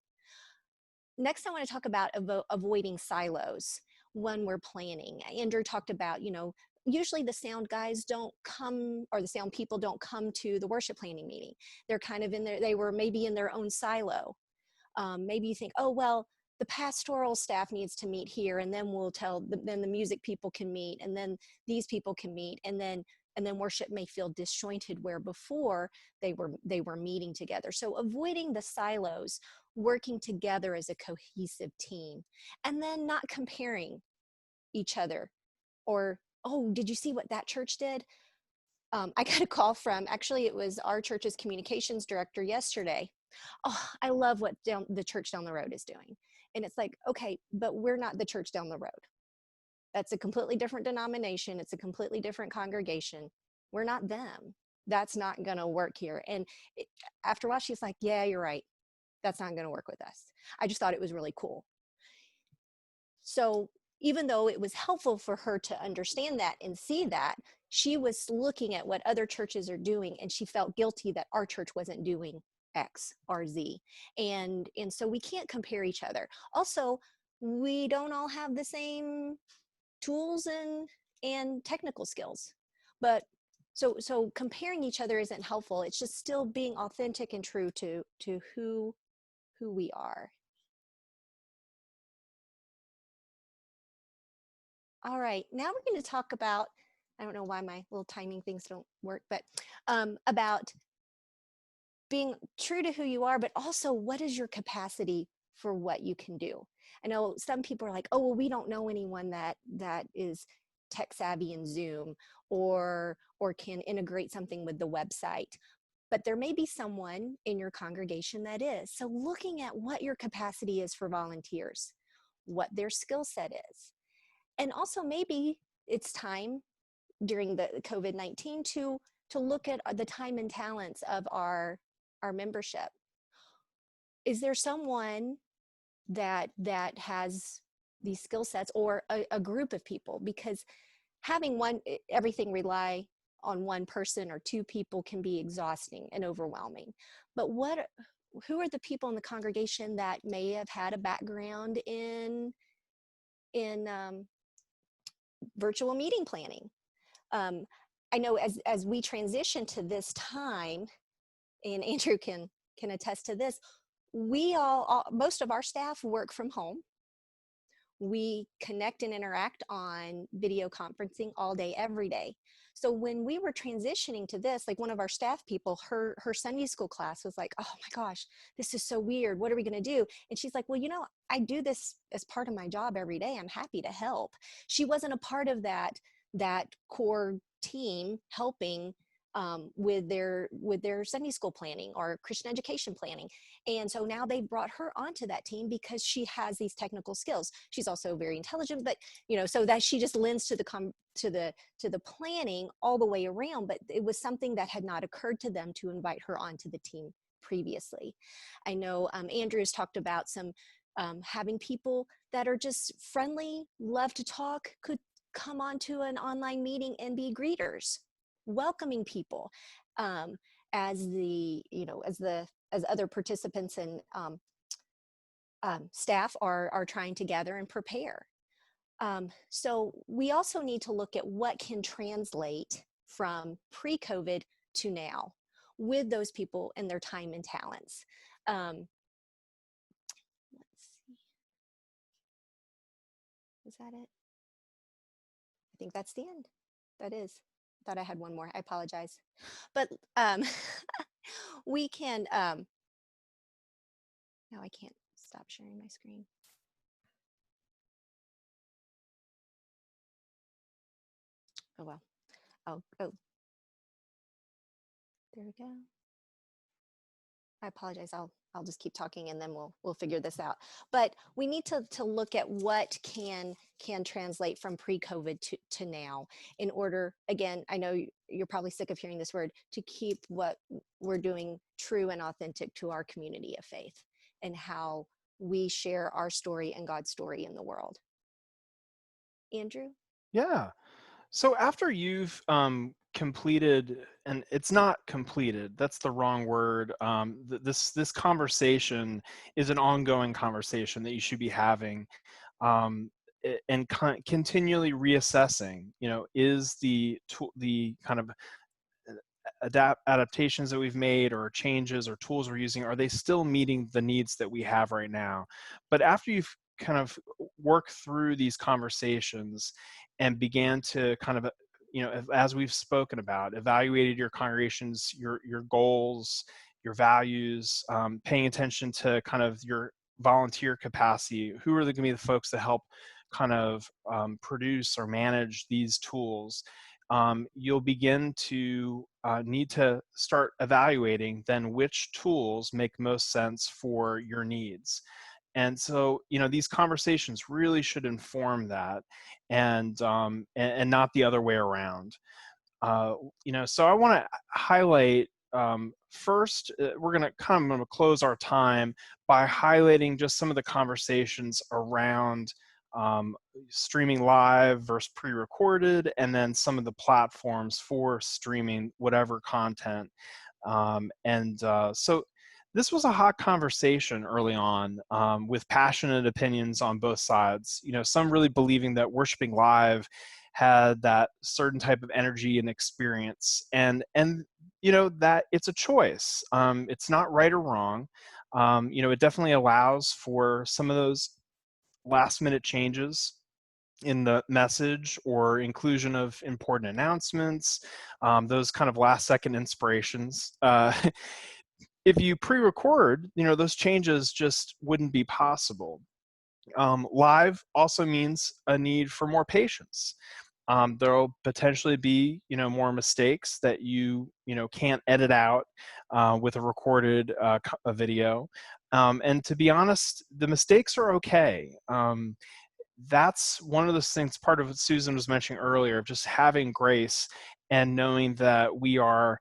C: Next, I want to talk about avoiding silos when we're planning. Andrew talked about, usually the sound guys don't come, or the sound people don't come to the worship planning meeting. They're kind of they were maybe in their own silo. Maybe you think, oh, well, the pastoral staff needs to meet here, and then then the music people can meet, and then these people can meet, and then worship may feel disjointed where before they were meeting together. So avoiding the silos, working together as a cohesive team, and then not comparing each other, or, oh, did you see what that church did? I got a call from, actually it was our church's communications director yesterday. Oh, I love what the church down the road is doing. And it's like, okay, but we're not the church down the road. That's a completely different denomination. It's a completely different congregation. We're not them. That's not going to work here. And after a while, she's like, yeah, you're right. That's not going to work with us. I just thought it was really cool. So even though it was helpful for her to understand that and see that, she was looking at what other churches are doing, and she felt guilty that our church wasn't doing X or Z. And so we can't compare each other. Also, we don't all have the same tools and technical skills. But so comparing each other isn't helpful. It's just still being authentic and true to who we are. All right, now we're going to talk about, I don't know why my little timing things don't work, but about being true to who you are, but also what is your capacity for what you can do. I know some people are like, oh, well, we don't know anyone that is tech savvy in Zoom or can integrate something with the website. But there may be someone in your congregation that is. So looking at what your capacity is for volunteers, what their skill set is. And also maybe it's time during the COVID-19 to to look at the time and talents of our membership. Is there someone that has these skill sets, or a group of people? Because having everything rely on one person or two people can be exhausting and overwhelming. But who are the people in the congregation that may have had a background in virtual meeting planning? I know as we transition to this time, and Andrew can attest to this, most of our staff work from home. We connect and interact on video conferencing all day, every day. So when we were transitioning to this, like one of our staff people, her Sunday school class was like, oh my gosh, this is so weird. What are we going to do? And she's like, well, you know, I do this as part of my job every day. I'm happy to help. She wasn't a part of that core team helping with their Sunday school planning or Christian education planning. And so now they brought her onto that team because she has these technical skills. She's also very intelligent, but so that she just lends to the planning all the way around. But it was something that had not occurred to them to invite her onto the team previously. I know Andrew's talked about some having people that are just friendly, love to talk, could come onto an online meeting and be greeters, welcoming people as other participants and staff are trying to gather and prepare. So we also need to look at what can translate from pre-COVID to now with those people and their time and talents. Let's see. Is that it? I think that's the end. That is. Thought I had one more. I apologize. But we can, no, I can't stop sharing my screen. Oh, well. Oh, there we go. I apologize. I'll just keep talking and then we'll figure this out. But we need to look at what can translate from pre-COVID to now in order, again, I know you're probably sick of hearing this word, to keep what we're doing true and authentic to our community of faith and how we share our story and God's story in the world. Andrew?
B: Yeah. So after you've completed, and it's not completed, that's the wrong word. This conversation is an ongoing conversation that you should be having, and continually reassessing. Is the kind of adaptations that we've made or changes or tools we're using, are they still meeting the needs that we have right now? But after you've kind of worked through these conversations and began to kind of, as we've spoken about, evaluated your congregations, your goals, your values, paying attention to kind of your volunteer capacity, who are going to be the folks that help kind of produce or manage these tools, you'll begin to need to start evaluating then which tools make most sense for your needs. And so, these conversations really should inform that, and not the other way around. So I want to highlight first, we're going to close our time by highlighting just some of the conversations around streaming live versus pre-recorded, and then some of the platforms for streaming whatever content. So this was a hot conversation early on, with passionate opinions on both sides. Some really believing that worshiping live had that certain type of energy and experience, and that it's a choice. It's not right or wrong. It definitely allows for some of those last minute changes in the message or inclusion of important announcements, those kind of last second inspirations. If you pre-record, those changes just wouldn't be possible. Live also means a need for more patience. There'll potentially be, more mistakes that you can't edit out with a recorded a video. And to be honest, the mistakes are okay. That's one of those things, part of what Susan was mentioning earlier, of just having grace and knowing that we are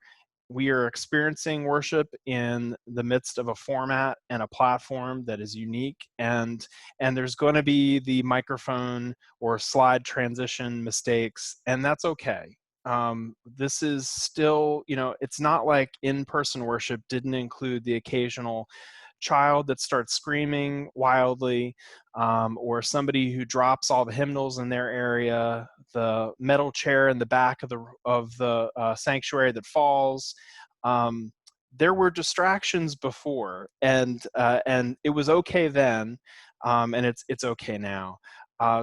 B: experiencing worship in the midst of a format and a platform that is unique, and there's going to be the microphone or slide transition mistakes, and that's okay. This is still, it's not like in-person worship didn't include the occasional child that starts screaming wildly, or somebody who drops all the hymnals in their area, the metal chair in the back of the sanctuary that falls. There were distractions before, and it was okay then, and it's okay now.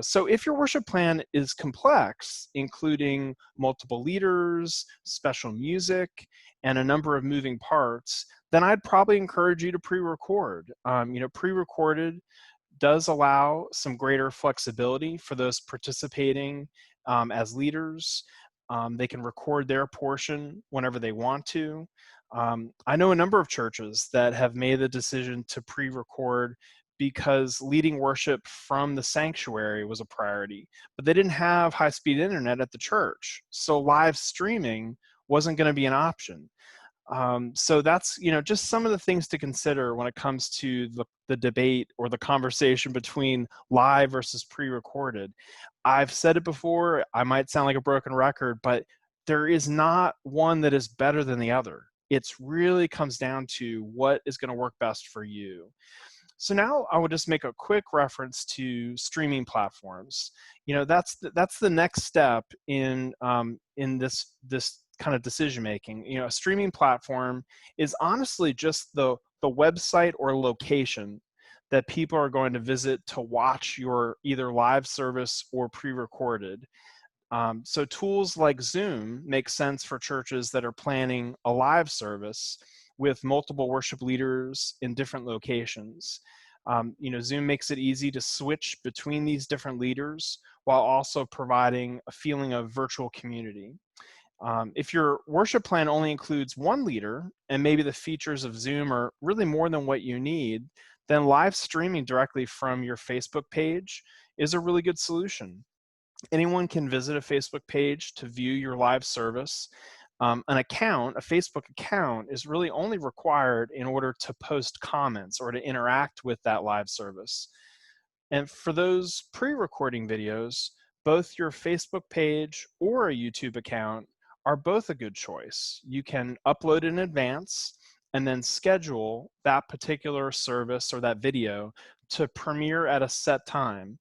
B: So if your worship plan is complex, including multiple leaders, special music, and a number of moving parts, then I'd probably encourage you to pre-record. Pre-recorded does allow some greater flexibility for those participating as leaders. They can record their portion whenever they want to. I know a number of churches that have made the decision to pre-record because leading worship from the sanctuary was a priority, but they didn't have high-speed internet at the church, so live streaming wasn't going to be an option. So that's, just some of the things to consider when it comes to the debate or the conversation between live versus pre-recorded. I've said it before, I might sound like a broken record, but there is not one that is better than the other. It really comes down to what is going to work best for you. So now I would just make a quick reference to streaming platforms. That's the next step in this kind of decision making. A streaming platform is honestly just the website or location that people are going to visit to watch your either live service or pre-recorded. So tools like Zoom make sense for churches that are planning a live service with multiple worship leaders in different locations. Zoom makes it easy to switch between these different leaders while also providing a feeling of virtual community. If your worship plan only includes one leader and maybe the features of Zoom are really more than what you need, then live streaming directly from your Facebook page is a really good solution. Anyone can visit a Facebook page to view your live service. A Facebook account is really only required in order to post comments or to interact with that live service. And for those pre-recording videos, both your Facebook page or a YouTube account are both a good choice. You can upload in advance and then schedule that particular service or that video to premiere at a set time.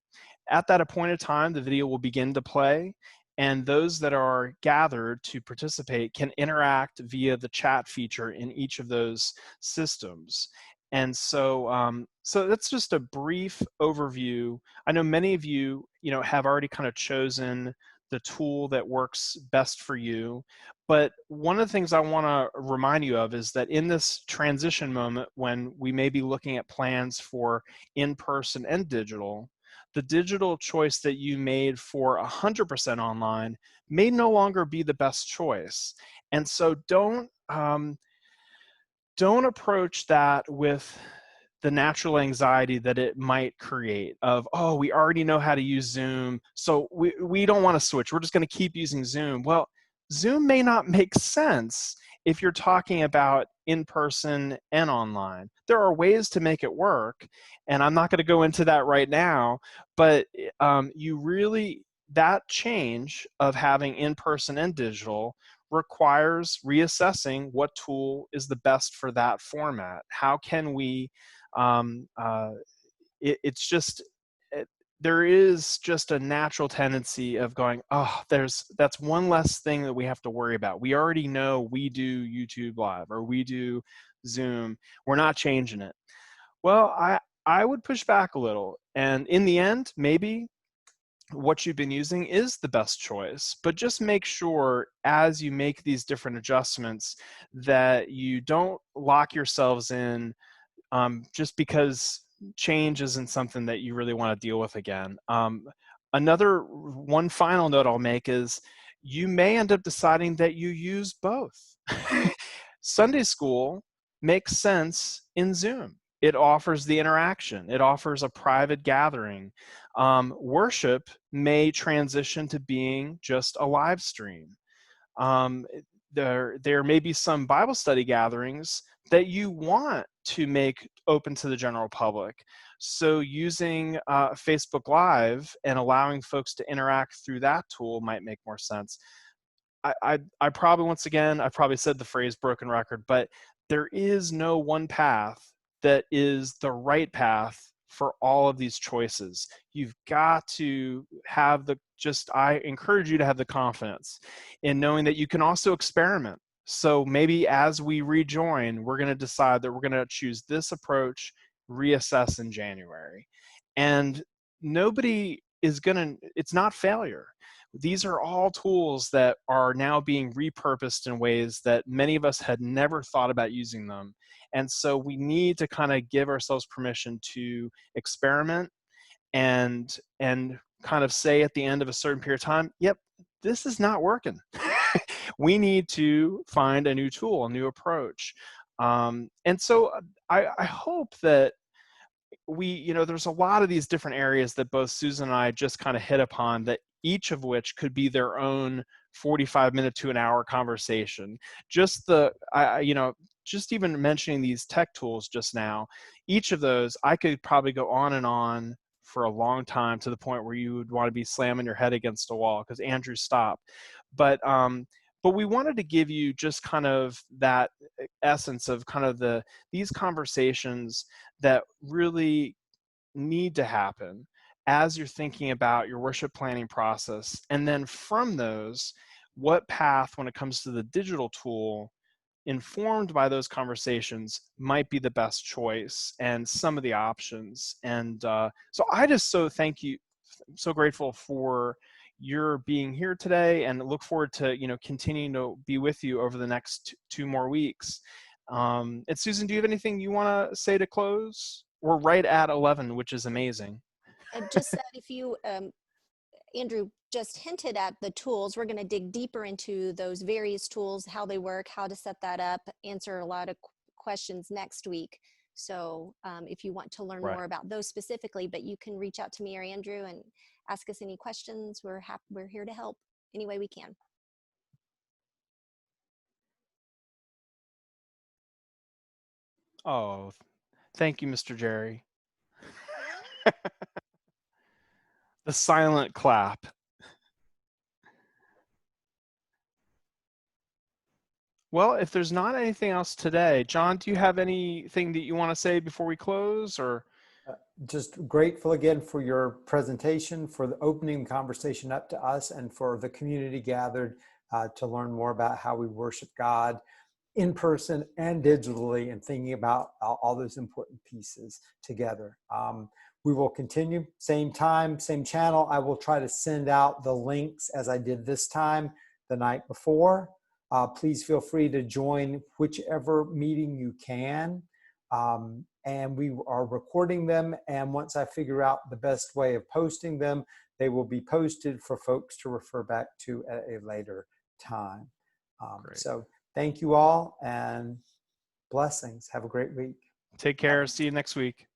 B: At that appointed time, the video will begin to play, and those that are gathered to participate can interact via the chat feature in each of those systems. And so, so that's just a brief overview. I know many of you, have already kind of chosen the tool that works best for you. But one of the things I want to remind you of is that in this transition moment, when we may be looking at plans for in-person and digital, the digital choice that you made for 100% online may no longer be the best choice. And so don't approach that with the natural anxiety that it might create of, oh, we already know how to use Zoom, so we don't want to switch. We're just going to keep using Zoom. Well, Zoom may not make sense if you're talking about in-person and online. There are ways to make it work, and I'm not going to go into that right now, but that change of having in-person and digital requires reassessing what tool is the best for that format. How can we, there is just a natural tendency of going, oh, that's one less thing that we have to worry about. We already know we do YouTube Live or we do Zoom. We're not changing it. Well, I would push back a little. And in the end, maybe what you've been using is the best choice, but just make sure as you make these different adjustments that you don't lock yourselves in just because change isn't something that you really want to deal with again. One final note I'll make is you may end up deciding that you use both. Sunday school makes sense in Zoom. It offers the interaction. It offers a private gathering. Worship may transition to being just a live stream. There may be some Bible study gatherings that you want to make open to the general public. So using Facebook Live and allowing folks to interact through that tool might make more sense. I probably, once again, I've probably said the phrase broken record, but there is no one path that is the right path for all of these choices. You've got to have I encourage you to have the confidence in knowing that you can also experiment. So maybe as we rejoin, we're going to decide that we're going to choose this approach, reassess in January. And it's not failure. These are all tools that are now being repurposed in ways that many of us had never thought about using them. And so we need to kind of give ourselves permission to experiment and kind of say at the end of a certain period of time, yep, this is not working. We need to find a new tool, a new approach. And so I hope that there's a lot of these different areas that both Susan and I just kind of hit upon, that each of which could be their own 45-minute to an hour conversation. Just just even mentioning these tech tools just now, each of those, I could probably go on and on for a long time, to the point where you would want to be slamming your head against a wall because Andrew stopped. But we wanted to give you just kind of that essence of kind of these conversations that really need to happen as you're thinking about your worship planning process. And then from those, what path, when it comes to the digital tool, informed by those conversations, might be the best choice, and some of the options. And so I just so grateful for your being here today, and look forward to continuing to be with you over the next two more weeks. And Susan, do you have anything you want to say to close? We're right at 11, which is amazing.
C: Just that if you, Andrew just hinted at the tools, we're going to dig deeper into those various tools, how they work, how to set that up, answer a lot of questions next week. So if you want to learn more about those specifically, but you can reach out to me or Andrew and ask us any questions. We're here to help any way we can.
B: Oh, thank you, Mr. Jerry. The silent clap. Well, if there's not anything else today, John, do you have anything that you want to say before we close? Or
A: just grateful again for your presentation, for the opening conversation up to us, and for the community gathered to learn more about how we worship God in person and digitally, and thinking about all those important pieces together. We will continue, same time, same channel. I will try to send out the links as I did this time the night before. Please feel free to join whichever meeting you can. And we are recording them. And once I figure out the best way of posting them, they will be posted for folks to refer back to at a later time. So thank you all, and blessings. Have a great week.
B: Take care. See you next week.